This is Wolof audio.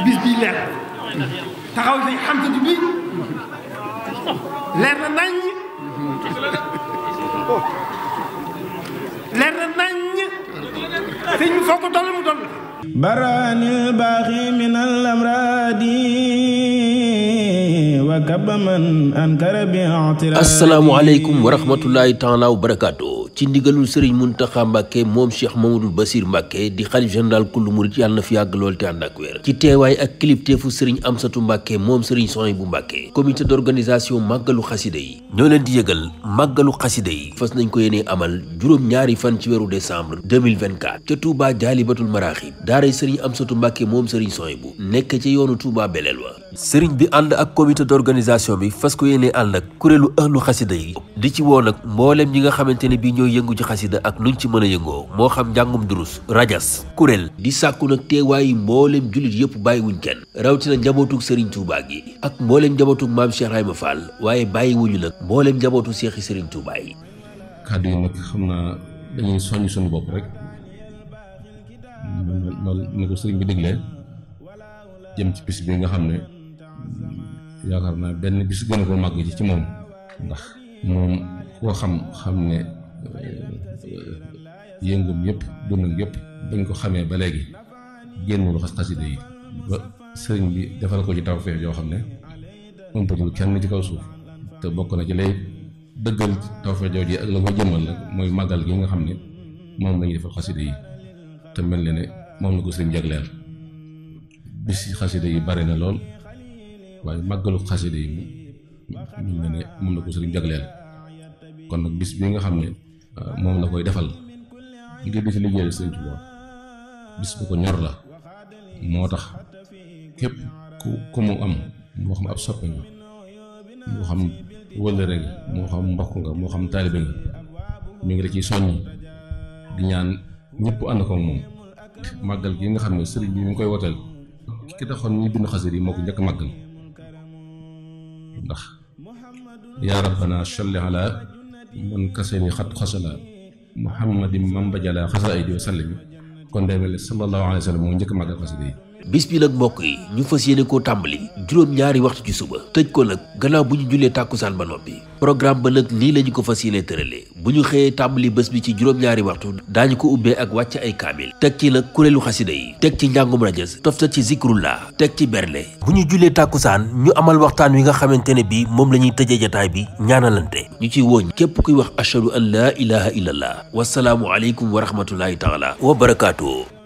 bis bii leer taxaw si xamsatu bi leer na naññ leer na naññ sëñ bi foo ko toll mu toll baraanil baaxi min al amraadi wa kabba man ankara bi i'tiraadi. asalaamaaleykum wa rahmatullahi taala wa barakaatu. ci ndigalul Serigne Mountakha Mbacké moom Cheikh Mamadou Bassir Mbacké di xalif général kullu murit yàlla na fi yàgg lool te ànd ak wér ci teewaay ak kilifteefu Serigne Amsatou Mbacké moom Serigne Souhaïbou Mbacké comité d'organisation màggalu xasida yi ñoo leen di yëgal màggalu xasida yi fas nañ ko yéenee amal juróom-ñaari fan ci weeru décembre 2024 ca Touba Jaalibatul Maraaxib daaray Serigne Amsatou Mbacké moom Serigne Souhaïbou nekk ci yoonu Touba Belel wa Serigne bi ànd ak comité d'organisation bi fas ko yéenee ànd ak kuréelu ahlu xasida yi di ci woo nag mbooleem ñi nga xamante ne bii ñooy yëngu ci xasida ak nuñ ci mën a yëngoo moo xam njàngum durus rajas kuréel di sàkku nag teewaayi mbooleem jullit yëpp bàyyiwuñ kenn rawatina njabootug Serigne Touba gi ak mbooleem njabootug maam Cheikh Ibrahima Fall waaye bàyyiwuñu nag mbooleem njabootu Cheikh yi Serigne Touba yi. kàddu yi nag xam naa dañuy soññ suñu bopp rek loolu ni ko sëriñ bi déglee jëm ci bis bi nga xam ne yaakaar naa benn bis gën a ko màgg ci moom ndax moom koo xam ne yëngum yëpp dundam yëpp bañ ko xamee ba léegi génnul xasida yi ba sëriñ bi defal ko ci tawfeex yoo xam ne ëmpatul kenn ci kaw suuf te bokk na ci lay dëggal tawfeex jooju ak la ko jëmmal nag mooy màggal gi nga xam ne moom lañuy defal xasida yi te mel na ne moom la ko sëriñ jagleel bis xasida yi bari na lool waaye màggalu xasida yi mel na ne moom la ko sëriñ jagleel kon nag bis bi nga xam ne moom la koy defal ngir di ci liggéeyal Sëriñ Tuubaa bis bu ko ñor la moo tax képp ku mu am moo xam ab soppe nga moo xam wëllëre nga moo xam mbokk nga moo xam taalibe nga ñu ngi la ciy soññ di ñaan ñëpp ànd ko moom màggal gi nga xam ne sëriñ bi mi ngi koy woteel ki taxoon ñuy bind xasida yi moo ko njëkk màggal ndax yaa rabbana salli ala man kasani xat xasala muhammadin mambajala xasaayidi wa sallimi kon day mel ne sallallahu alayhi wa sallam moo njëkk màggal xasida yi. bis bi nag mbokk yi ñu fas yéene koo tàmbali juróom-ñaari waxtu ci suba tëj ko nag gannaaw bu ñu jullee tàkkusaan ba noppi programme ba nag lii la ñu ko fas yéene tëralee bu ñu xëyee tàmbali bés bi ci juróom-ñaari waxtu daañu ko ubbee ak wàcc ay kaamil teg ci nag kuréelu xasida yi teg ci njàngum rajas toftal ci zikrullah teg ci bernde bu ñu jullee tàkkusaan ñu amal waxtaan wi nga xamante ne bi moom la ñuy tëjee jataay bi ñaanalante ñu ci wooñ képp kuy wax ashhadu an laa ilaha illallah wasalaamu aleykum wa rahmatullahi taala wa barakaatu.